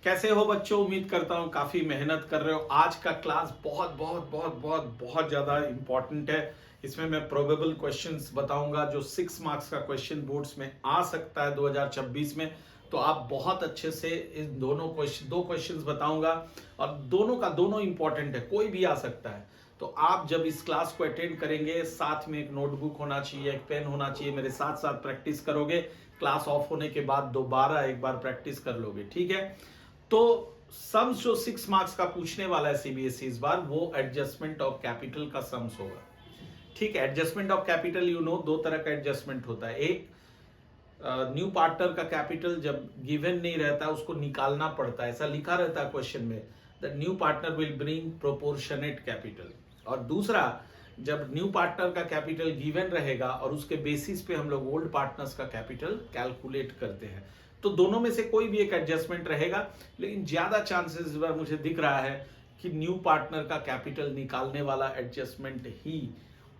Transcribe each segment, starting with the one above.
कैसे हो बच्चों? उम्मीद करता हूँ काफी मेहनत कर रहे हो। आज का क्लास बहुत बहुत बहुत बहुत बहुत ज्यादा इंपॉर्टेंट है। इसमें मैं प्रोबेबल क्वेश्चंस बताऊंगा जो 6 मार्क्स का क्वेश्चन बोर्ड्स में आ सकता है 2026 में। तो आप बहुत अच्छे से इन दो क्वेश्चंस बताऊंगा और दोनों का दोनों इंपॉर्टेंट है, कोई भी आ सकता है। तो आप जब इस क्लास को अटेंड करेंगे, साथ में एक नोटबुक होना चाहिए, एक पेन होना चाहिए, मेरे साथ साथ प्रैक्टिस करोगे। क्लास ऑफ होने के बाद दोबारा एक बार प्रैक्टिस कर लोगे, ठीक है? तो सम्स जो 6 मार्क्स का पूछने वाला है सीबीएसई इस बार, वो एडजस्टमेंट ऑफ कैपिटल का सम्स होगा। ठीक है, एडजस्टमेंट ऑफ कैपिटल दो तरह का एडजस्टमेंट होता है। एक न्यू पार्टनर का कैपिटल जब गिवन नहीं रहता उसको निकालना पड़ता है, ऐसा लिखा रहता है क्वेश्चन में, the new partner will bring proportionate capital. और दूसरा, जब न्यू पार्टनर का कैपिटल गिवन रहेगा और उसके बेसिस पे हम लोग ओल्ड पार्टनर्स का कैपिटल कैलकुलेट करते हैं। तो दोनों में से कोई भी एक एडजस्टमेंट रहेगा, लेकिन ज्यादा चांसेस इस बार मुझे दिख रहा है कि न्यू पार्टनर का कैपिटल निकालने वाला एडजस्टमेंट ही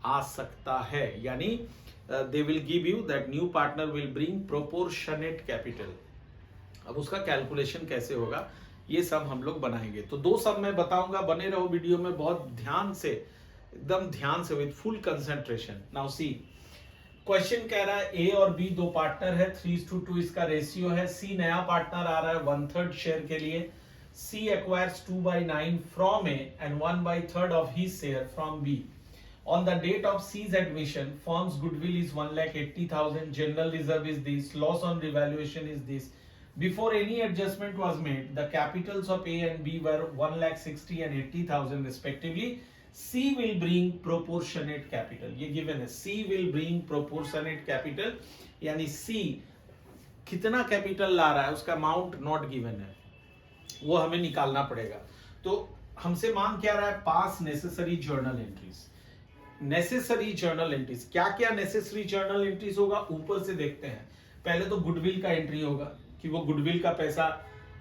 आ सकता है। यानी they will give you that new partner will bring proportionate capital. अब उसका कैलकुलेशन कैसे होगा ये सब हम लोग बनाएंगे। तो दो सब मैं बताऊंगा, बने रहो वीडियो में बहुत ध्यान से, एकदम ध्यान से, with full concentration. Now see, question कह रहा है ए और बी दो पार्टनर है, 3:2 इसका रेशियो है। सी नया पार्टनर आ रहा है 1/3 शेयर के लिए। C acquires 2/9 from A and 1/3 of his share from B. On the date of C's admission, firm's goodwill is 1,80,000. General reserve is this. Loss on revaluation is this. Before any adjustment was made, the capitals of A and B were 1,60,000 and 80,000 respectively. C will bring proportionate capital. ये given है. C will bring proportionate capital. यानी C कितना capital ला रहा है उसका amount not given है, वो हमें निकालना पड़ेगा। तो हमसे मांग क्या रहा है? पास necessary journal entries. Necessary journal entries, क्या क्या नेसेसरी जर्नल एंट्रीज होगा ऊपर से देखते हैं। पहले तो गुडविल का एंट्री होगा कि वो गुडविल का पैसा,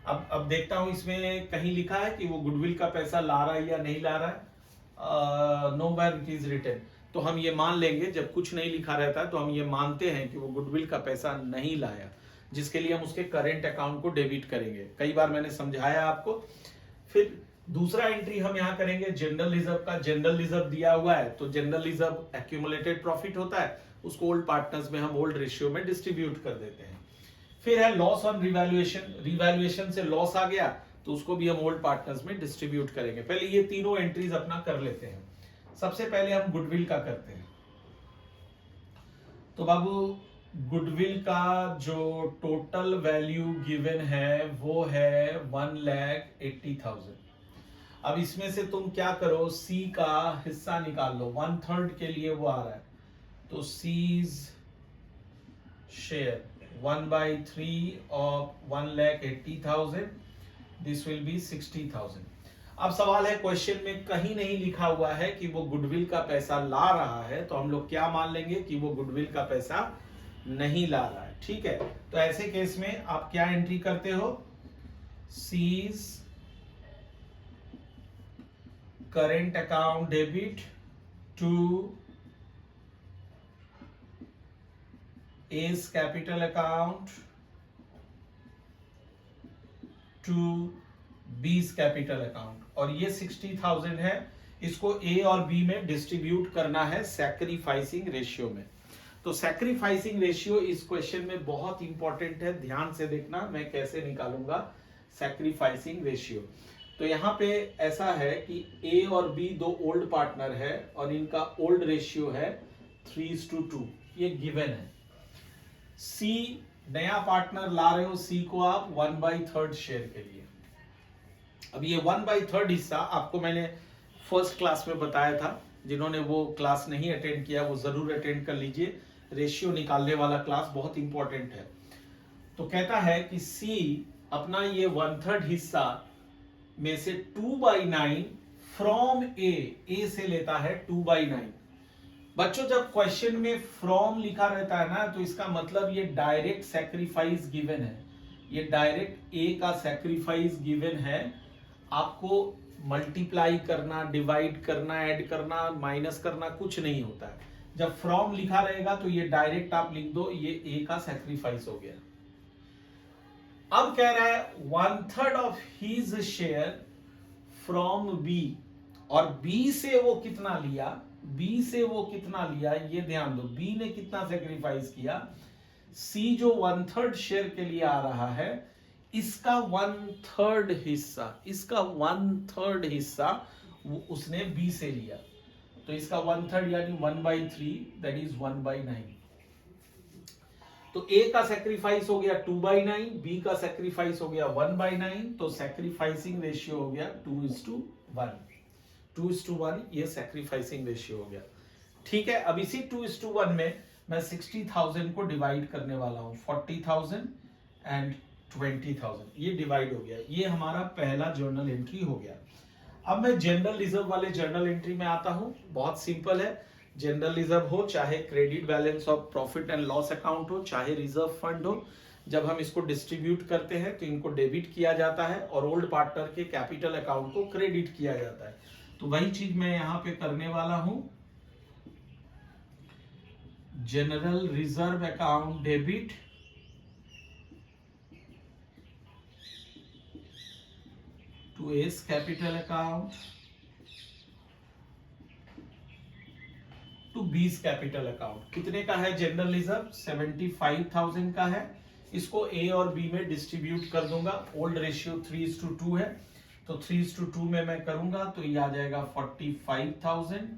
अब देखता हूं इसमें कहीं लिखा है कि वो गुडविल का पैसा ला रहा है या नहीं ला रहा है। Nowhere it is written. तो हम ये मान लेंगे, जब कुछ नहीं लिखा रहता है तो हम ये मानते हैं कि वो गुडविल का पैसा नहीं लाया, जिसके लिए हम उसके करेंट अकाउंट को डेबिट करेंगे। कई बार मैंने समझाया आपको। फिर दूसरा एंट्री हम यहां करेंगे जनरल रिजर्व का। जनरल रिजर्व दिया हुआ है तो जनरल रिजर्व एक्यूमुलेटेड प्रॉफिट होता है, उसको ओल्ड पार्टनर्स में हम ओल्ड रेशियो में डिस्ट्रीब्यूट कर देते हैं। फिर है लॉस ऑन रिवैल्यूएशन। रिवैल्यूएशन से लॉस आ गया तो उसको भी हम ओल्ड पार्टनर्स में डिस्ट्रीब्यूट करेंगे। पहले ये तीनों एंट्रीज अपना कर लेते हैं। सबसे पहले हम गुडविल का करते हैं। तो बाबू, गुडविल का जो टोटल वैल्यू गिवन है वो है 1,80,000। अब इसमें से तुम क्या करो, सी का हिस्सा निकाल लो। 1/3 के लिए वो आ रहा है, तो C's share 1/3 of 1,80,000, this will be 60,000। अब सवाल है, क्वेश्चन में कहीं नहीं लिखा हुआ है कि वो गुडविल का पैसा ला रहा है, तो हम लोग क्या मान लेंगे कि वो गुडविल का पैसा नहीं ला रहा है। ठीक है, तो ऐसे केस में आप क्या एंट्री करते हो? C's current account debit to A's capital account to B's capital account। और ये 60,000 है, इसको A और B में डिस्ट्रीब्यूट करना है सैक्रिफाइसिंग रेशियो में। तो सैक्रिफाइसिंग रेशियो इस क्वेश्चन में बहुत इंपॉर्टेंट है, ध्यान से देखना मैं कैसे निकालूंगा सैक्रिफाइसिंग रेशियो। तो यहां पे ऐसा है कि ए और बी दो ओल्ड पार्टनर है और इनका ओल्ड रेशियो है 3:2, ये गिवन है। सी नया पार्टनर ला रहे हो, सी को आप 1/3 शेयर के लिए। अब ये 1/3 हिस्सा आपको मैंने फर्स्ट क्लास में बताया था, जिन्होंने वो क्लास नहीं अटेंड किया वो जरूर अटेंड कर लीजिए। रेशियो निकालने वाला क्लास बहुत इंपॉर्टेंट है। तो कहता है कि सी अपना ये 1/3 हिस्सा में से 2/9 फ्रॉम ए से लेता है 2/9। बच्चों, जब क्वेश्चन में फ्रॉम लिखा रहता है ना, तो इसका मतलब ये डायरेक्ट सैक्रिफाइस गिवन है, ये डायरेक्ट ए का सैक्रिफाइस गिवन है। आपको मल्टीप्लाई करना, डिवाइड करना, ऐड करना, माइनस करना कुछ नहीं होता है। जब फ्रॉम लिखा रहेगा तो ये डायरेक्ट आप लिख दो, ये ए का सैक्रिफाइस हो गया। अब कह रहा है 1/3 of his share from B, और बी से वो कितना लिया, बी से वो कितना लिया ये ध्यान दो, बी ने कितना सेक्रीफाइस किया, सी जो 1/3 शेयर के लिए आ रहा है इसका 1/3 हिस्सा, इसका 1/3 हिस्सा वो उसने बी से लिया, तो इसका 1/3 यानी 1/3 दैट इज 1/9। तो ए का सेक्रीफाइस हो गया 2/9, बी का सेक्रीफाइस हो गया 1/9, तो सेक्रीफाइसिंग रेशियो हो गया 2:1, 2:1 ये सेक्रीफाइसिंग रेशियो हो गया। ठीक है, अब इसी 2:1 में मैं 60,000 को डिवाइड करने वाला हूं, 40,000 एंड 20,000, ये डिवाइड हो गया, ये हमारा पहला जर्नल एंट्री हो गया। अब मैं जनरल रिजर्व वाले जर्नल एंट्री में आता हूं, बहुत सिंपल है। जनरल रिजर्व हो, चाहे credit balance of profit and loss account हो, चाहे रिजर्व फंड हो, जब हम इसको डिस्ट्रीब्यूट करते हैं तो इनको डेबिट किया जाता है और ओल्ड पार्टनर के कैपिटल अकाउंट को क्रेडिट किया जाता है। तो वही चीज मैं यहां पे करने वाला हूं, general reserve account debit to A's capital account to B's capital account. कितने का है जनरल रिजर्व, 75,000 का है। इसको ए और बी में डिस्ट्रीब्यूट कर दूंगा, ओल्ड रेशियो 3:2 है, तो 3:2 में मैं करूंगा तो ये आ जाएगा 45,000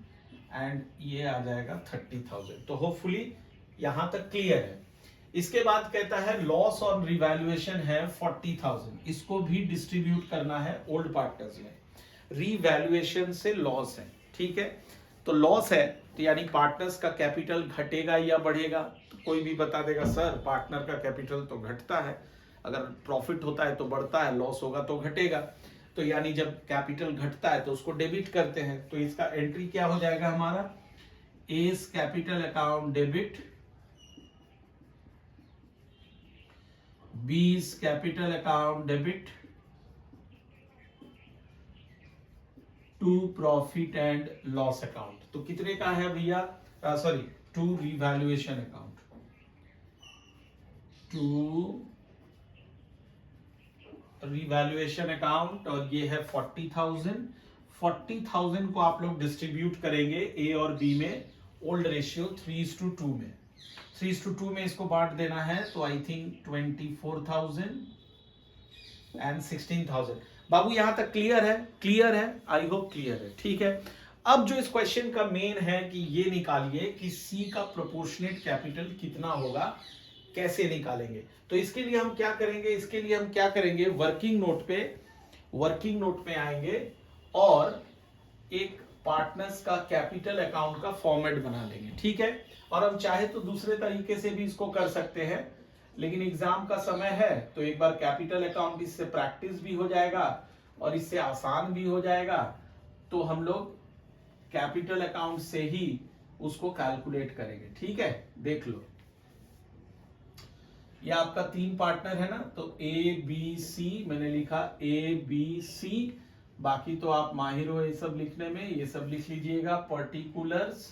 एंड ये आ जाएगा 30,000। तो होपफुली यहां तक क्लियर है। इसके बाद कहता है लॉस ऑन रिवैल्यूएशन है 40,000, इसको भी डिस्ट्रीब्यूट करना है ओल्ड पार्टनर्स में। रिवैल्यूएशन से लॉस है, ठीक है, तो लॉस है तो यानी पार्टनर्स का कैपिटल घटेगा या बढ़ेगा, तो कोई भी बता देगा सर पार्टनर का कैपिटल तो घटता है, अगर प्रॉफिट होता है तो बढ़ता है, लॉस होगा तो घटेगा, तो यानी जब कैपिटल घटता है तो उसको डेबिट करते हैं। तो इसका एंट्री क्या हो जाएगा हमारा, A's capital account debit, B's capital account debit to profit and loss account. तो कितने का है भैया, sorry, to revaluation account, to revaluation account, और ये है 40,000। 40,000 को आप लोग डिस्ट्रीब्यूट करेंगे ए और बी में, ओल्ड रेशियो 3:2 में, 3:2 में इसको बांट देना है, तो आई थिंक 24,000 एंड 16,000। बाबू यहां तक क्लियर है, क्लियर है, आई होप क्लियर है, ठीक है। अब जो इस क्वेश्चन का मेन है कि ये निकालिए कि सी का प्रोपोर्शनेट कैपिटल कितना होगा, कैसे निकालेंगे। तो इसके लिए हम क्या करेंगे, इसके लिए हम क्या करेंगे, वर्किंग नोट पे आएंगे और एक पार्टनर्स का कैपिटल अकाउंट का फॉर्मेट बना लेंगे, ठीक है। और हम चाहे तो दूसरे तरीके से भी इसको कर सकते हैं, लेकिन एग्जाम का समय है तो एक बार कैपिटल अकाउंट, इससे प्रैक्टिस भी हो जाएगा और इससे आसान भी हो जाएगा, तो हम लोग कैपिटल अकाउंट से ही उसको कैलकुलेट करेंगे, ठीक है। देख लो, ये आपका 3 पार्टनर है ना, तो ए बी सी मैंने लिखा, ए बी सी, बाकी तो आप माहिर हो ये सब लिखने में, ये सब लिख लीजिएगा। पर्टिकुलर्स,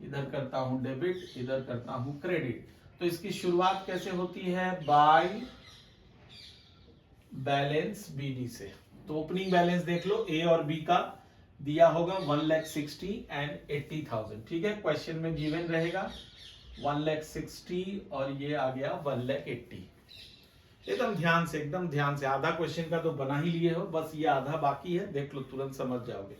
इधर करता हूं डेबिट, इधर करता हूं क्रेडिट। तो इसकी शुरुआत कैसे होती है, बाय बैलेंस बीडी से। तो ओपनिंग बैलेंस देख लो, ए और बी का दिया होगा 1,60,000 एंड 80,000, ठीक है। क्वेश्चन में गिवन रहेगा 1,60,000 और ये आ गया 1,80,000। एकदम ध्यान से, आधा क्वेश्चन का तो बना ही लिए हो, बस ये आधा बाकी है, देख लो तुरंत समझ जाओगे।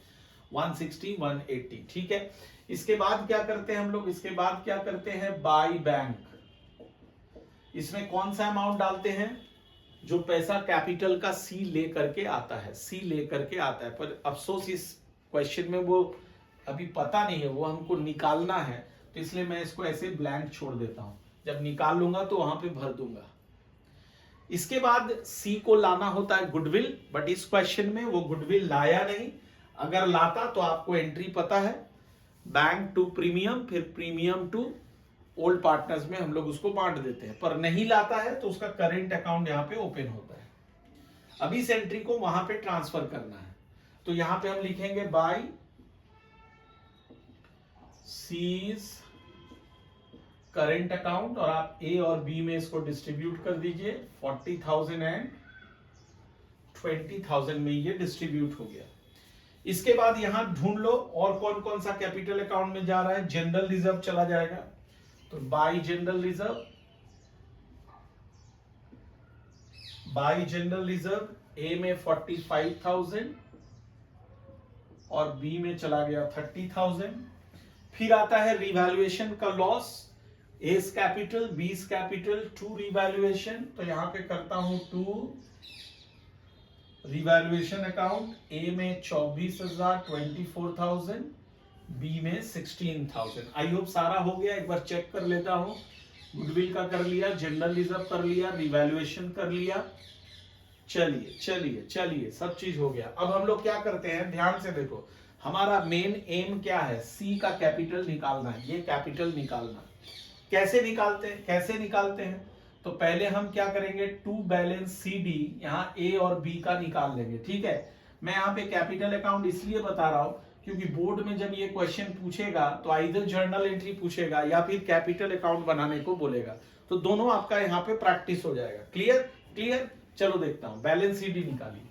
160 180, ठीक है। इसके बाद क्या करते हैं हम लोग, इसके बाद क्या करते हैं, बाय बैंक। इसमें कौन सा अमाउंट डालते हैं, जो पैसा कैपिटल का सी लेकर के आता है, सी लेकर के आता है। पर अफसोस इस क्वेश्चन में वो अभी पता नहीं है, वो हमको निकालना है, तो इसलिए मैं इसको ऐसे ब्लैंक छोड़ देता हूं, जब निकाल लूंगा तो वहां पे भर दूंगा। इसके बाद सी को लाना होता है गुडविल, बट इस क्वेश्चन में वो गुडविल लाया नहीं। अगर लाता तो आपको एंट्री पता है, बैंक टू प्रीमियम, फिर प्रीमियम टू ओल्ड पार्टनर्स में हम लोग उसको बांट देते हैं, पर नहीं लाता है तो उसका करेंट अकाउंट यहां पे ओपन होता है। अभी इस एंट्री को वहां पे ट्रांसफर करना है, तो यहां पे हम लिखेंगे बाय सीज करंट अकाउंट और आप ए और बी में इसको डिस्ट्रीब्यूट कर दीजिए। 40,000 एंड 20,000 में ये डिस्ट्रीब्यूट हो गया। इसके बाद यहां ढूंढ लो और कौन कौन सा कैपिटल अकाउंट में जा रहा है। जनरल रिजर्व चला जाएगा, तो बाय जनरल रिजर्व ए में 45,000 और बी में चला गया 30,000। फिर आता है रिवैल्यूएशन का loss, A's capital B's capital to revaluation, तो यहां पे करता हूं टू रिवैल्यूएशन अकाउंट। ए में 24,000 24,000, बी में 16,000। आई होप सारा हो गया। एक बार चेक कर लेता हूं। गुडविल का कर लिया, जनरल रिजर्व कर लिया, रिवैल्यूएशन कर लिया। चलिए चलिए चलिए, सब चीज हो गया। अब हम लोग क्या करते हैं, ध्यान से देखो। हमारा मेन एम क्या है, सी का कैपिटल निकालना है। ये कैपिटल निकालना कैसे निकालते हैं तो पहले हम क्या करेंगे, टू बैलेंस सी डी, यहाँ ए और बी का निकाल लेंगे। ठीक है, मैं यहाँ पे कैपिटल अकाउंट इसलिए बता रहा हूं क्योंकि बोर्ड में जब ये क्वेश्चन पूछेगा तो आइदर जर्नल एंट्री पूछेगा या फिर कैपिटल अकाउंट बनाने को बोलेगा, तो दोनों आपका यहाँ पे प्रैक्टिस हो जाएगा। क्लियर। चलो देखता हूं, बैलेंस सी डी निकालिए।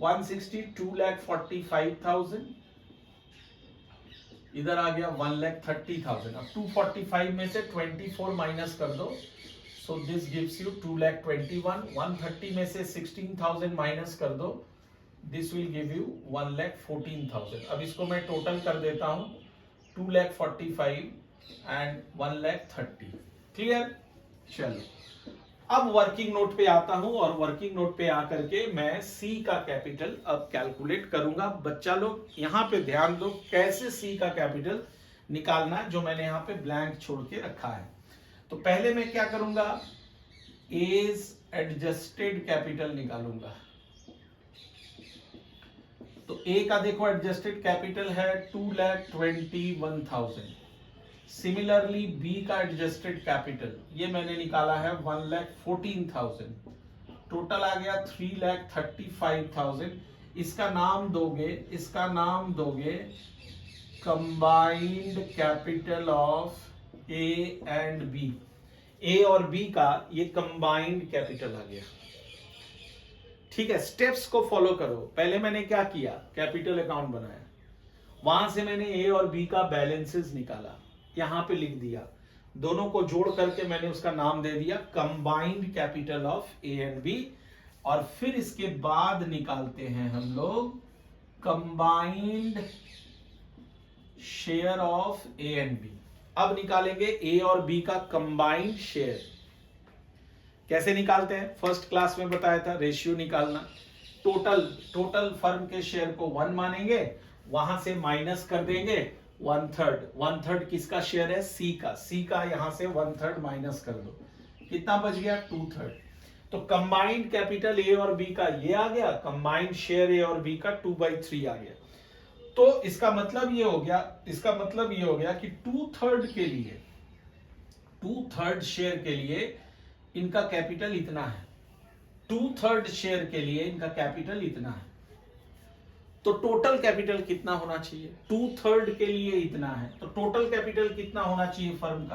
162,45,000, इधर आ गया 1,30,000। अब 245 में से 24 माइनस कर दो, सो दिस गिव्स यू 2,21,000। 130 में से 16,000 माइनस कर दो, दिस विल गिव यू 1,14,000। अब इसको मैं टोटल कर देता हूं, 2,45,000 एंड 1,30,000। क्लियर। चलो अब वर्किंग नोट पे आता हूं और वर्किंग नोट पे आकर के मैं सी का कैपिटल अब कैलकुलेट करूंगा। बच्चा लोग यहां पे ध्यान दो कैसे सी का कैपिटल निकालना है, जो मैंने यहां पे ब्लैंक छोड़ के रखा है। तो पहले मैं क्या करूंगा, एज एडजस्टेड कैपिटल निकालूंगा। तो ए का देखो एडजस्टेड कैपिटल है 2,21,000। सिमिलरली बी का एडजस्टेड कैपिटल ये मैंने निकाला है 1,14,000। टोटल आ गया 3,35,000। इसका नाम दोगे combined capital of A and B. A और बी का ये कंबाइंड कैपिटल आ गया। ठीक है, स्टेप्स को फॉलो करो। पहले मैंने क्या किया, कैपिटल अकाउंट बनाया, वहां से मैंने ए और बी का बैलेंसेस निकाला, यहां पे लिख दिया, दोनों को जोड़ करके मैंने उसका नाम दे दिया combined capital of A and B. और फिर इसके बाद निकालते हैं हम लोग combined share of A and B. अब निकालेंगे ए और बी का कंबाइंड शेयर। कैसे निकालते हैं, फर्स्ट क्लास में बताया था, रेशियो निकालना। टोटल फर्म के शेयर को 1 मानेंगे, वहां से माइनस कर देंगे 1/3 किसका शेयर है, सी का यहां से 1/3 माइनस कर दो, कितना बच गया 2/3। तो कंबाइंड कैपिटल ए और बी का ये आ गया, कंबाइंड शेयर ए और बी का 2/3 आ गया। तो इसका मतलब ये हो गया कि 2/3 शेयर के लिए इनका कैपिटल इतना है। 2/3 शेयर के लिए इनका कैपिटल इतना है। तो टोटल कैपिटल कितना होना चाहिए, 2/3 के लिए इतना है, तो टोटल कैपिटल कितना होना चाहिए फर्म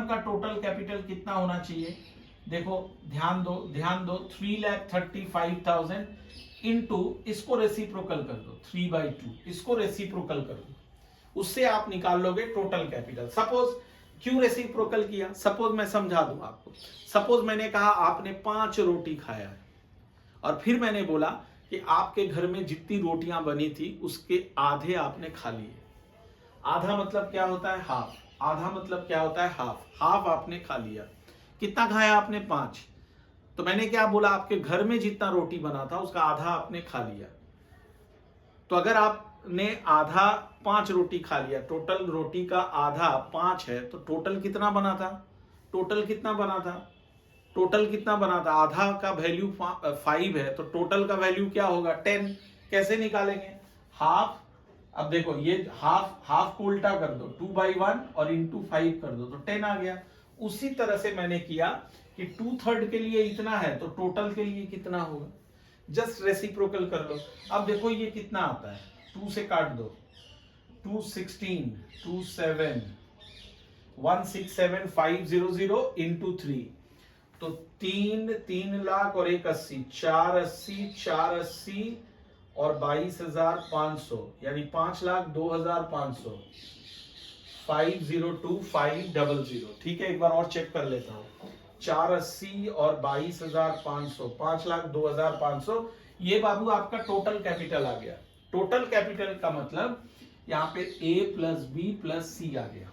का टोटल कैपिटल कितना होना चाहिए। देखो ध्यान दो 3,35,000 इंटू इसको रेसिप्रोकल कर दो 3/2, इसको रेसिप्रोकल कर दो, उससे आप निकाल लोगे टोटल कैपिटल। सपोज क्यों रेसिप्रोकल किया, सपोज मैं समझा दूं आपको। सपोज मैंने कहा आपने 5 रोटी खाया है और फिर मैंने बोला कि आपके घर में जितनी रोटियां बनी थी उसके आधे आपने खा लिए। आधा मतलब क्या होता है, हाफ आपने खा लिया। कितना खाया आपने, 5। तो मैंने क्या बोला, आपके घर में जितना रोटी बना था उसका आधा आपने खा लिया। तो अगर आपने आधा 5 रोटी खा लिया, टोटल रोटी का आधा 5 है, तो टोटल कितना बना था, आधा का वैल्यू 5 है, तो टोटल का वैल्यू क्या होगा 10। कैसे निकालेंगे, हाफ। अब देखो ये हाफ को उल्टा कर दो, 2/1 और इंटू 5 कर दो तो 10 आ गया। उसी तरह से मैंने किया कि 2/3 के लिए इतना है तो टोटल के लिए कितना होगा, जस्ट रेसिप्रोकल कर लो। अब देखो ये कितना आता है, 2 से काट दो, 2 16, 2 7, 167,500 इंटू 3, तो 3 लाख और 1,80, 4,80, 4,80 और 22,500, यानी 5,02,500, 502,500। ठीक है, एक बार और चेक कर लेता हूं। 4,80 और 22,500, 5,02,500, ये बाबू आपका टोटल कैपिटल आ गया। टोटल कैपिटल का मतलब यहां पे A plus B plus C आ गया।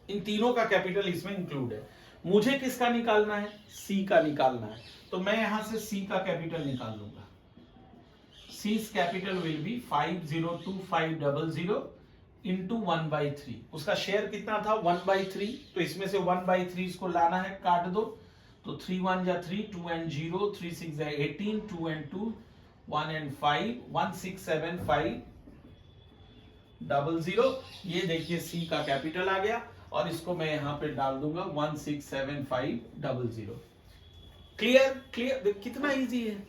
इन तीनों का कैपिटल इसमें इंक्लूड है। मुझे किसका निकालना है? C का निकालना है। तो मैं यहां से C का कैपिटल निकाल लूंगा। C's capital will be 502,500 into 1/3। उसका शेयर कितना था? 1/3। तो इसमें से 1/3 इसको लाना है, काट दो। तो 3 1 जा 3, 2 and 0, 3 6 जा 18, 2 and 2, 1 and 5, 167,500। ये देखिए C का कैपिटल आ गया और इसको मैं यहां पे डाल दूंगा 167,500। क्लियर? क्लियर? कितना इजी है,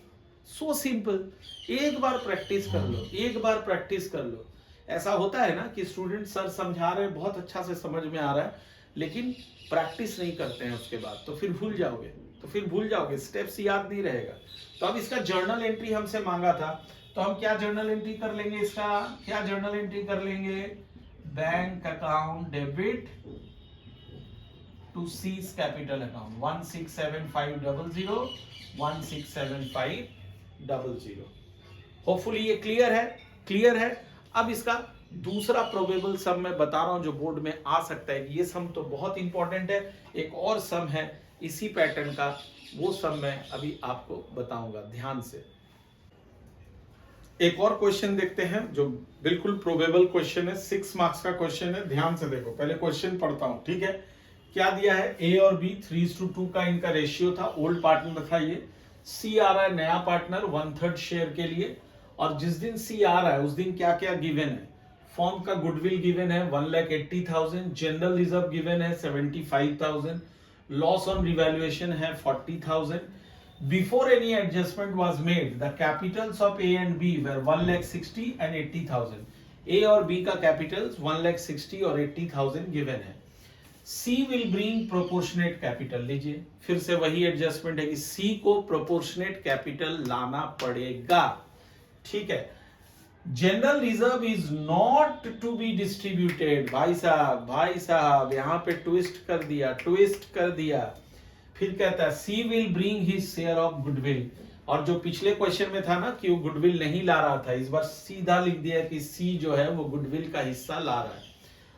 सो सिंपल। एक बार प्रैक्टिस कर लो, एक बार प्रैक्टिस कर लो। ऐसा होता है ना कि स्टूडेंट सर समझा रहे हैं, बहुत अच्छा से समझ में आ रहा है, लेकिन प्रैक्टिस नहीं करते हैं उसके बाद, तो फिर भूल जाओगे, स्टेप्स याद नहीं रहेगा। तो अब इसका जर्नल एंट्री हमसे मांगा था, तो हम क्या जर्नल एंट्री कर लेंगे? इसका क्या जर्नल एंट्री कर लेंगे? Bank account debit to C's capital account 167,500, 167,500। Hopefully ये क्लियर है, क्लियर है। अब इसका दूसरा प्रोबेबल सम मैं बता रहा हूं जो बोर्ड में आ सकता है। ये सम तो बहुत इंपॉर्टेंट है। एक और सम है इसी पैटर्न का, वो सम मैं अभी आपको बताऊंगा, ध्यान से। एक और क्वेश्चन देखते हैं जो बिल्कुल प्रोबेबल क्वेश्चन है, 6 मार्क्स का क्वेश्चन है। ध्यान से देखो, पहले क्वेश्चन पढ़ता हूं, ठीक है। क्या दिया है? A और B 3:2 का इनका रेशियो था, ओल्ड पार्टनर था ये। C आ रहा है नया पार्टनर 1/3 शेयर के लिए, और जिस दिन C आ रहा है उस दिन क्या क्या गिवन है? फॉर्म का गुडविल गिवन है 1,80,000, जनरल रिजर्व गिवन है 75,000, लॉस ऑन रिवैल्यूएशन है 40,000। Before any adjustment was made the Capitals of A and B were 1,60,000 and 80,000। A और B का कैपिटल्स 1,60,000 और 80,000 गिवन है। C will bring proportionate capital। लीजिए, फिर से वही एडजस्टमेंट है कि C को proportionate capital लाना पड़ेगा, ठीक है। General reserve is not to be distributed. भाई साहब यहां पे ट्विस्ट कर दिया। फिर कहता है C will bring his share of goodwill। और जो पिछले क्वेश्चन में था ना कि वो गुडविल नहीं ला रहा था, इस बार सीधा लिख दिया कि C जो है वो गुडविल का हिस्सा ला रहा है।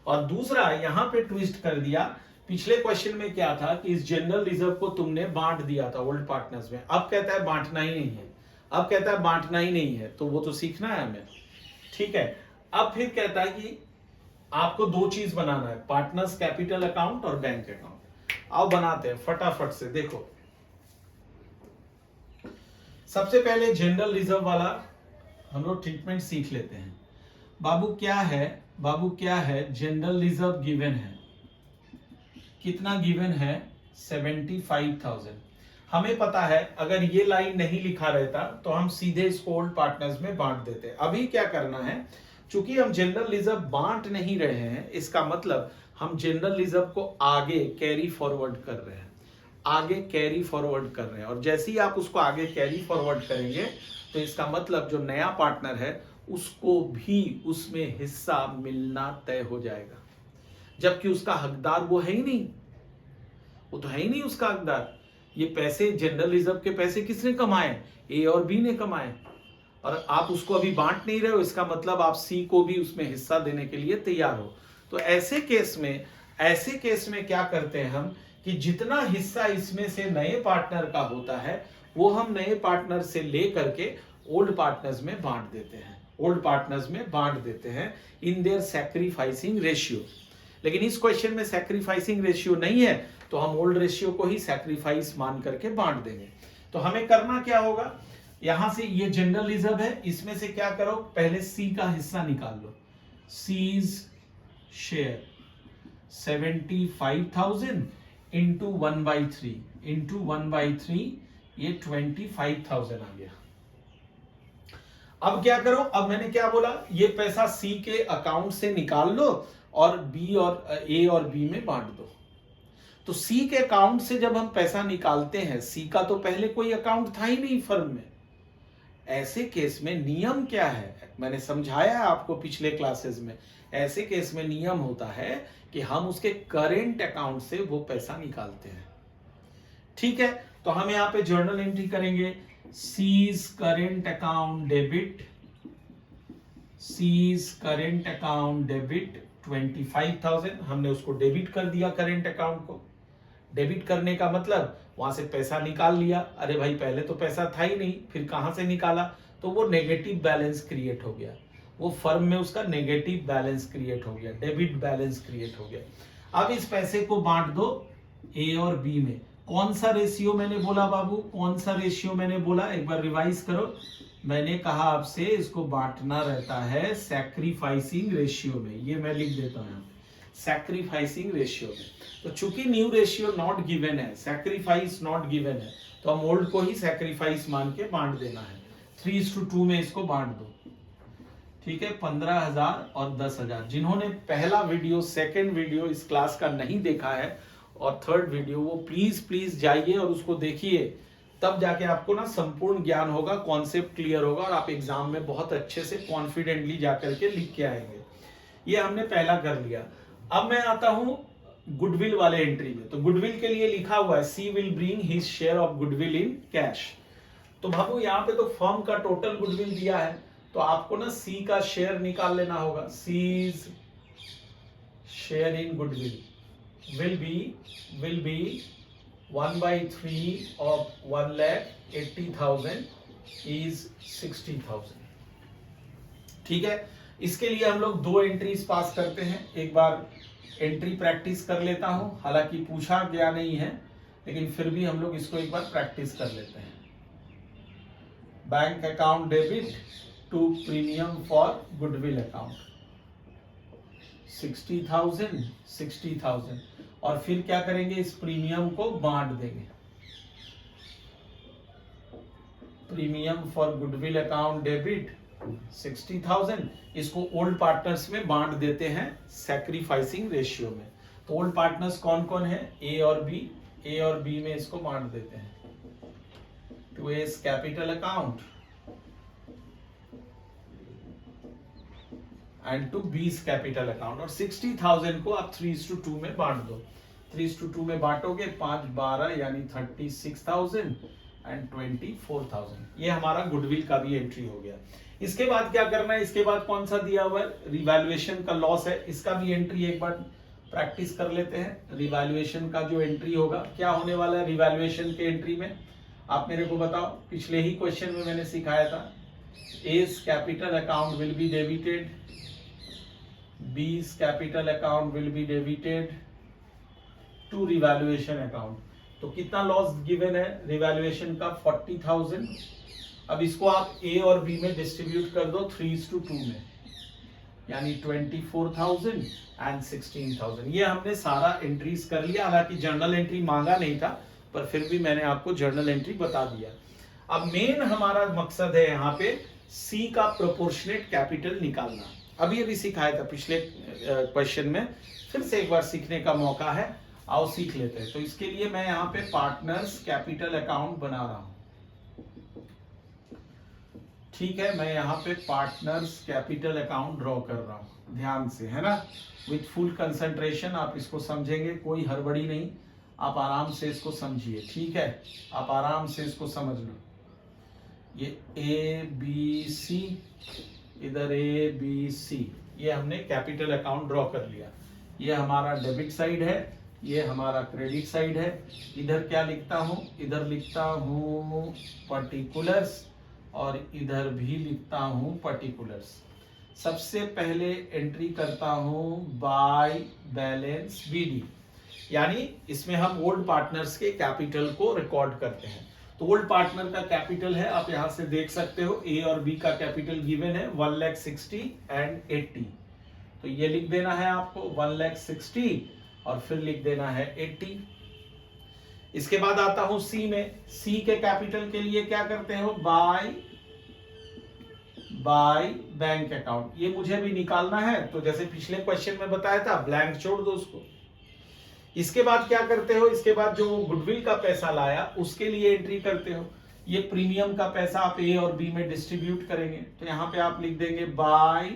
और दूसरा यहां पे ट्विस्ट कर दिया, पिछले क्वेश्चन में क्या था कि इस जनरल रिजर्व को तुमने बांट दिया था ओल्ड पार्टनर्स में, अब कहता है बांटना ही नहीं है। तो वो तो सीखना है हमें, ठीक है। अब फिर कहता है कि आपको दो चीज बनाना है, पार्टनर्स कैपिटल अकाउंट और बैंक अकाउंट। आओ बनाते हैं फटाफट से। देखो, सबसे पहले जनरल रिजर्व वाला हम लोग ट्रीटमेंट सीख लेते हैं। बाबू क्या है? जनरल रिजर्व गिवन है, कितना गिवन है? 75,000। हमें पता है अगर ये लाइन नहीं लिखा रहता तो हम सीधे इसको ओल्ड पार्टनर्स में बांट देते। अभी क्या करना है, चूंकि हम जनरल रिजर्व बांट नहीं रहे हैं, इसका मतलब हम जनरल रिजर्व को आगे कैरी फॉरवर्ड कर रहे हैं, और जैसे ही आप उसको आगे कैरी फॉरवर्ड करेंगे तो इसका मतलब जो नया पार्टनर है उसको भी उसमें हिस्सा मिलना तय हो जाएगा, जबकि उसका हकदार वो है ही नहीं, उसका हकदार। ये पैसे जनरल रिजर्व के पैसे किसने कमाए? A और B ने कमाए, और आप उसको अभी बांट नहीं रहे हो, इसका मतलब आप C को भी उसमें हिस्सा देने के लिए तैयार हो। तो ऐसे केस में क्या करते हैं हम कि जितना हिस्सा इसमें से नए पार्टनर का होता है वो हम नए पार्टनर से ले करके ओल्ड पार्टनर्स में बांट देते हैं इन देयर सैक्रिफाइसिंग रेशियो। लेकिन इस क्वेश्चन में सैक्रिफाइसिंग रेशियो नहीं है, तो हम ओल्ड रेशियो को ही सैक्रिफाइस मान करके बांट देंगे। तो हमें करना क्या होगा, यहां से ये जनरल रिजर्व है, इसमें से क्या करो, पहले C का हिस्सा निकाल लो। C's शेयर 75,000 इंटू 1/3 ये 25,000 आ गया। अब क्या करो, अब मैंने क्या बोला, ये पैसा C के अकाउंट से निकाल लो और बी और ए और बी में बांट दो। तो सी के अकाउंट से जब हम पैसा निकालते हैं, सी का तो पहले कोई अकाउंट था ही नहीं फर्म में, ऐसे केस में नियम क्या है, मैंने समझाया आपको पिछले क्लासेस में। ऐसे केस में नियम होता है कि हम उसके करेंट अकाउंट से वो पैसा निकालते हैं। ठीक है, तो हम यहां पे जर्नल एंट्री करेंगे, C's current account debit, C's current account debit 25,000। हमने उसको डेबिट कर दिया करेंट अकाउंट को। डेबिट करने का मतलब वहां से पैसा निकाल लिया। अरे भाई पहले तो पैसा था ही नहीं, फिर कहां से निकाला? तो वो नेगेटिव बैलेंस क्रिएट हो गया, वो फर्म में उसका नेगेटिव बैलेंस क्रिएट हो गया, डेबिट बैलेंस क्रिएट हो गया। अब इस पैसे को बांट दो ए और बी में। कौन सा रेशियो मैंने बोला बाबू, कौन सा रेशियो मैंने बोला, एक बार रिवाइज करो। मैंने कहा आपसे इसको बांटना रहता है सैक्रिफाइसिंग रेशियो में, ये मैं लिख देता हूं सैक्रिफाइसिंग रेशियो में। तो चूंकि न्यू रेशियो नॉट गिवन है, सैक्रिफाइस नॉट गिवन है, तो हम ओल्ड को ही सैक्रिफाइस मान के बांट देना है। 3:2 में इसको बांट दो। ठीक है, 15,000 और 10,000। जिन्होंने पहला वीडियो, सेकंड वीडियो इस क्लास का नहीं देखा है और थर्ड वीडियो, वो प्लीज जाइए और उसको देखिए, तब जाके आपको ना संपूर्ण ज्ञान होगा, कॉन्सेप्ट क्लियर होगा और आप एग्जाम में बहुत अच्छे से कॉन्फिडेंटली जाकर के लिख के आएंगे। ये हमने पहला कर लिया। अब मैं आता हूं गुडविल वाले एंट्री में। तो गुडविल के लिए लिखा हुआ है C will bring his share of goodwill in cash. तो बाबू यहाँ पे तो फर्म का टोटल गुडविल दिया है, तो आपको ना सी का शेयर निकाल लेना होगा। C's share in goodwill will be 1/3 of 1,80,000 is 60,000। ठीक है, इसके लिए हम लोग दो एंट्रीज पास करते हैं। एक बार एंट्री प्रैक्टिस कर लेता हूं, हालांकि पूछा गया नहीं है, लेकिन फिर भी हम लोग इसको एक बार प्रैक्टिस कर लेते हैं। Bank account debit to premium for goodwill account 60,000 और फिर क्या करेंगे, इस प्रीमियम को बांट देंगे। Premium for goodwill account debit 60,000, इसको ओल्ड पार्टनर्स में बांट देते हैं सैक्रिफाइसिंग रेशियो में। तो ओल्ड पार्टनर्स कौन कौन है, ए और बी। ए और बी में इसको बांट देते हैं। To A's capital account and to B's capital account. और 60,000 को आप 3:2 में बांट दो। 3:2 में बांटोगे 5 12 यानी 36,000 एंड 24,000। ये हमारा गुडविल का भी एंट्री हो गया। इसके बाद क्या करना है, इसके बाद कौन सा दिया हुआ है, रिवैल्यूएशन का लॉस है, इसका भी एंट्री एक बार प्रैक्टिस कर लेते हैं। रिवैल्यूएशन का जो एंट्री होगा, क्या होने वाला है रिवैल्यूएशन के एंट्री में, आप मेरे को बताओ। पिछले ही क्वेश्चन में मैंने सिखाया था, A's capital account will be debited, B's capital account will be debited to revaluation account. तो कितना लॉस गिवन है रिवैल्यूएशन का, 40,000। अब इसको आप ए और बी में डिस्ट्रीब्यूट कर दो 3:2 में, यानी 24,000 एंड 16,000। ये हमने सारा एंट्रीज कर लिया। हालांकि जर्नल एंट्री मांगा नहीं था, पर फिर भी मैंने आपको जर्नल एंट्री बता दिया। अब मेन हमारा मकसद है यहाँ पे सी का प्रोपोर्शनेट कैपिटल निकालना। अभी सिखाया था पिछले क्वेश्चन में, फिर से एक बार सीखने का मौका है, आओ सीख लेते हैं। तो इसके लिए मैं यहाँ पे पार्टनर्स कैपिटल अकाउंट बना रहा हूं। ठीक है, मैं यहाँ पे पार्टनर्स कैपिटल अकाउंट ड्रॉ कर रहा हूं, ध्यान से, है ना, विथ फुल कंसंट्रेशन। आप इसको समझेंगे, कोई हड़बड़ी नहीं, आप आराम से इसको समझिए। ठीक है, आप आराम से इसको समझ लो। ये ए बी सी, इधर ए बी सी, ये हमने कैपिटल अकाउंट ड्रॉ कर लिया। ये हमारा डेबिट साइड है, ये हमारा क्रेडिट साइड है। इधर क्या लिखता हूं, इधर लिखता हूं पर्टिकुलर्स और इधर भी लिखता हूं पर्टिकुलर्स। सबसे पहले एंट्री करता हूं बाय बैलेंस बीडी, यानी इसमें हम ओल्ड पार्टनर्स के कैपिटल को रिकॉर्ड करते हैं। तो ओल्ड पार्टनर का कैपिटल है, आप यहां से देख सकते हो, ए और बी का कैपिटल गिवन है 1,60,000 एंड 80। तो ये लिख देना है आपको 1,60,000 और फिर लिख देना है 80। इसके बाद आता हूं सी में। सी के कैपिटल के लिए क्या करते हो, बाय बाय बैंक अकाउंट। ये मुझे भी निकालना है, तो जैसे पिछले क्वेश्चन में बताया था ब्लैंक छोड़ दो उसको। इसके बाद क्या करते हो, इसके बाद जो गुडविल का पैसा लाया उसके लिए एंट्री करते हो। ये प्रीमियम का पैसा आप ए और बी में डिस्ट्रीब्यूट करेंगे, तो यहां पे आप लिख देंगे by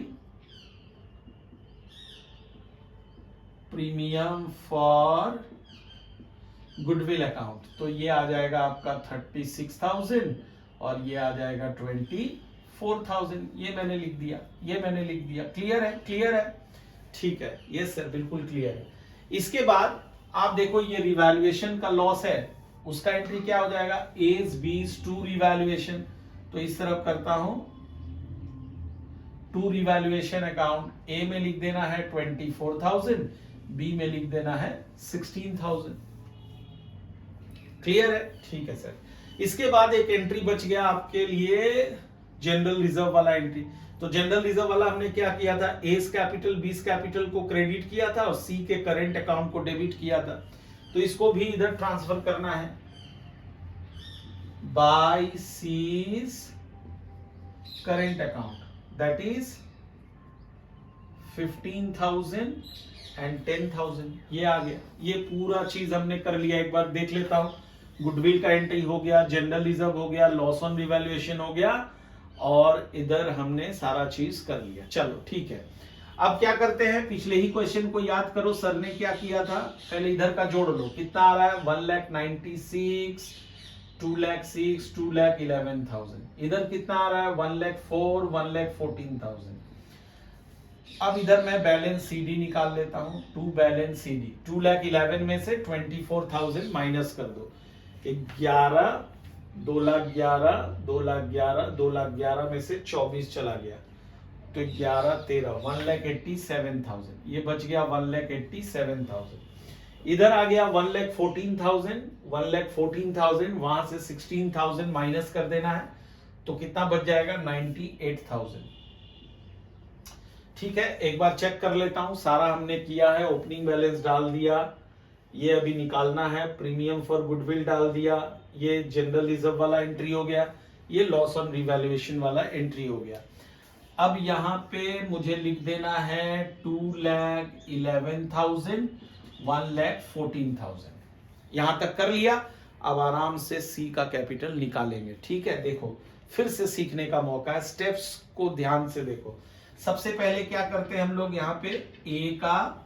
premium for goodwill account. तो ये आ जाएगा आपका 36,000 और ये आ जाएगा 24,000। ये मैंने लिख दिया, ये मैंने लिख दिया। क्लियर है, क्लियर है, ठीक है। यस सर, बिल्कुल क्लियर है। इसके बाद आप देखो ये रिवैल्यूएशन का लॉस है, उसका एंट्री क्या हो जाएगा, एज बीज टू रिवैल्यूएशन। तो इस तरफ करता हूं टू रिवैल्यूएशन अकाउंट। ए में लिख देना है 24,000, बी में लिख देना है 16,000। क्लियर है, ठीक है सर। इसके बाद एक एंट्री बच गया आपके लिए जनरल रिजर्व वाला एंट्री। तो जनरल रिजर्व वाला हमने क्या किया था, एस कैपिटल बीस कैपिटल को क्रेडिट किया था और सी के करंट अकाउंट को डेबिट किया था। तो इसको भी इधर ट्रांसफर करना है by C's current account, that is 15,000 and 10,000। ये आ गया, ये पूरा चीज हमने कर लिया। एक बार देख लेता हूं, गुडविल का एंट्री हो गया, जनरल रिजर्व हो गया, लॉस ऑन रिवैल्यूएशन हो गया और इधर हमने सारा चीज कर लिया। चलो ठीक है, अब क्या करते हैं, पिछले ही क्वेश्चन को याद करो, सर ने क्या किया था। पहले इधर का जोड़ लो, कितना आ रहा है 1,96,000, 2,06,000, 2,11,000। इधर कितना आ रहा है 1,04,000, 1,14,000। अब इधर मैं बैलेंस सीडी निकाल लेता हूं, टू बैलेंस सीडी। 2,11,000 में से 24,000 माइनस कर दो, 11, 2,11,000, 2,11,000, 2,11,000 में से 24 चला गया, तो 11, 13, 1,87,000। ये बच गया 1,87,000। इधर आ गया 1,14,000, 1,14,000, वहां से 16,000 माइनस कर देना है, तो कितना बच जाएगा 98,000। ठीक है, एक बार चेक कर लेता हूं, सारा हमने किया है, ओपनिंग बैलेंस डाल दिया, ये अभी निकालना है, प्रीमियम फॉर गुडविल डाल दिया, ये जनरल रिजर्व वाला एंट्री हो गया, ये लॉस ऑन रिवैल्यूएशन वाला एंट्री हो गया। अब यहां पे मुझे लिख देना है 2,11,000, 1,14,000। यहां तक कर लिया। अब आराम से सी का कैपिटल निकालेंगे। ठीक है, देखो फिर से सीखने का मौका है, स्टेप्स को ध्यान से देखो। सबसे पहले क्या करते हैं हम लोग, यहाँ पे ए का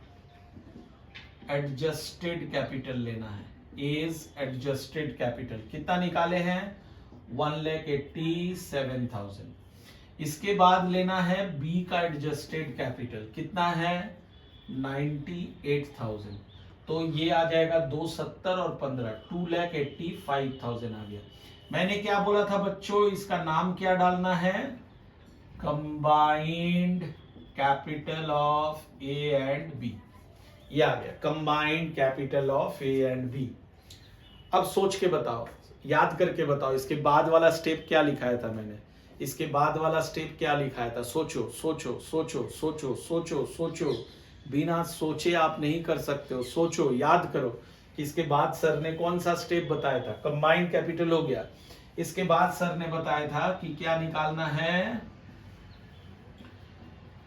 एडजस्टेड कैपिटल लेना है, एज एडजस्टेड कैपिटल कितना निकाले हैं 1,87,000। इसके बाद लेना है बी का एडजस्टेड कैपिटल, कितना है 98,000। तो ये आ जाएगा 270 और 15, 2,85,000 आ गया। मैंने क्या बोला था बच्चों, इसका नाम क्या डालना है, combined capital of A and B. ये आ गया combined capital of A and B. अब सोच के बताओ, याद करके बताओ, इसके बाद वाला स्टेप क्या लिखाया था मैंने, इसके बाद वाला स्टेप क्या लिखाया था। सोचो सोचो सोचो सोचो सोचो सोचो, बिना सोचे आप नहीं कर सकते हो। सोचो, याद करो कि इसके बाद सर ने कौन सा स्टेप बताया था, कंबाइंड कैपिटल हो गया। इसके बाद सर ने बताया था कि क्या निकालना है,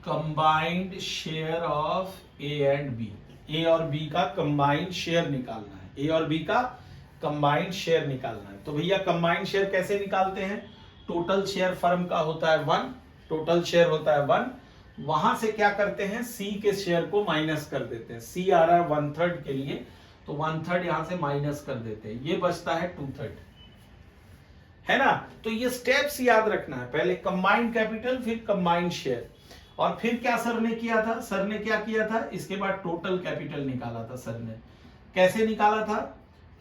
combined share of A and B. A और बी का कंबाइंड शेयर निकालना है, ए और बी का कंबाइंड शेयर निकालना है। तो भैया कंबाइंड शेयर कैसे निकालते हैं, टोटल शेयर फर्म का होता है 1, टोटल शेयर होता है 1, वहां से क्या करते हैं सी के शेयर को माइनस कर देते हैं। सी आ रहा है 1/3 के लिए, तो 1/3 यहां से माइनस कर देते हैं, ये बचता है 2/3, है ना। तो ये स्टेप्स याद रखना है, पहले कंबाइंड कैपिटल, फिर कंबाइंड शेयर, और फिर क्या सर ने किया था, सर ने क्या किया था, इसके बाद टोटल कैपिटल निकाला था सर ने। कैसे निकाला था,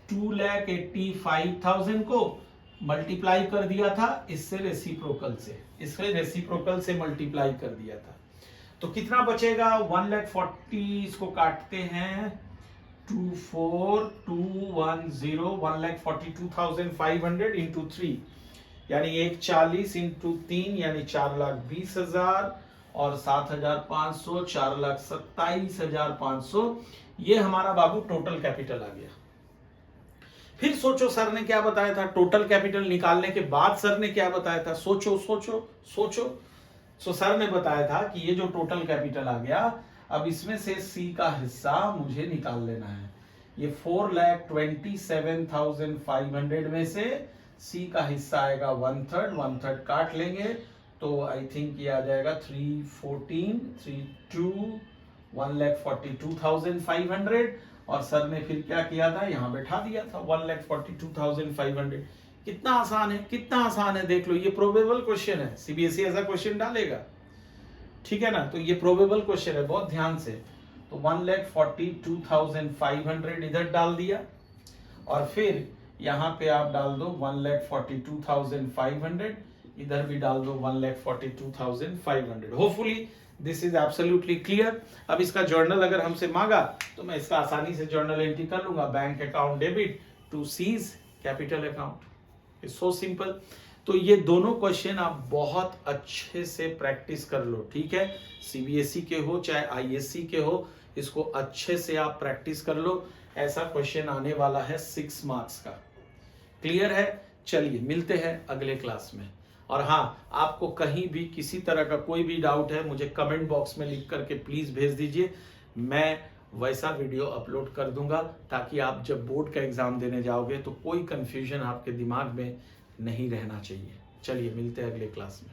2,85,000 को मल्टीप्लाई कर दिया था इससे रेसिप्रोकल से, इससे रेसिप्रोकल से मल्टीप्लाई कर दिया था। तो कितना बचेगा 1,40,000, इसको काटते हैं 24,210, 1,42,500 इंटू 3 यानी 140 इंटू 3 यानी 4,20,000 और 7,500, 4,27,500। ये हमारा बाबू टोटल कैपिटल आ गया। फिर सोचो सर ने क्या बताया था, टोटल कैपिटल निकालने के बाद सर ने क्या बताया था, सोचो सोचो सोचो सो सर ने बताया था कि ये जो टोटल कैपिटल आ गया, अब इसमें से सी का हिस्सा मुझे निकाल लेना है। ये 4,27,500 में से सी का हिस्सा आएगा 1/3 काट लेंगे तो आई थिंक ये आ जाएगा 1,42,500। और सर ने फिर क्या किया था, यहाँ बैठा दिया था 1,42,500। कितना आसान है, कितना आसान है, देख लो। ये प्रोबेबल क्वेश्चन है, सीबीएसई ऐसा क्वेश्चन डालेगा, ठीक है ना। तो ये प्रोबेबल क्वेश्चन है, बहुत ध्यान से। तो 1,42,500 इधर डाल दिया और फिर यहाँ पे आप डाल दो 1,42,500, इधर भी डाल दो 1,42,500। Hopefully this is absolutely clear. अब इसका जर्नल अगर हमसे मांगा तो मैं इसका आसानी से जर्नल एंट्री कर लूंगा, bank account debit to C's capital account. It's so simple. तो ये दोनों क्वेश्चन आप बहुत अच्छे से प्रैक्टिस कर लो, ठीक है। सीबीएसई के हो चाहे आईएससी के हो, इसको अच्छे से आप प्रैक्टिस कर लो। ऐसा क्वेश्चन आने वाला है 6 मार्क्स का। क्लियर है? चलिए मिलते हैं अगले क्लास में। और हाँ, आपको कहीं भी किसी तरह का कोई भी डाउट है, मुझे कमेंट बॉक्स में लिख करके प्लीज भेज दीजिए। मैं वैसा वीडियो अपलोड कर दूंगा ताकि आप जब बोर्ड का एग्जाम देने जाओगे तो कोई कंफ्यूजन आपके दिमाग में नहीं रहना चाहिए। चलिए मिलते हैं अगले क्लास में।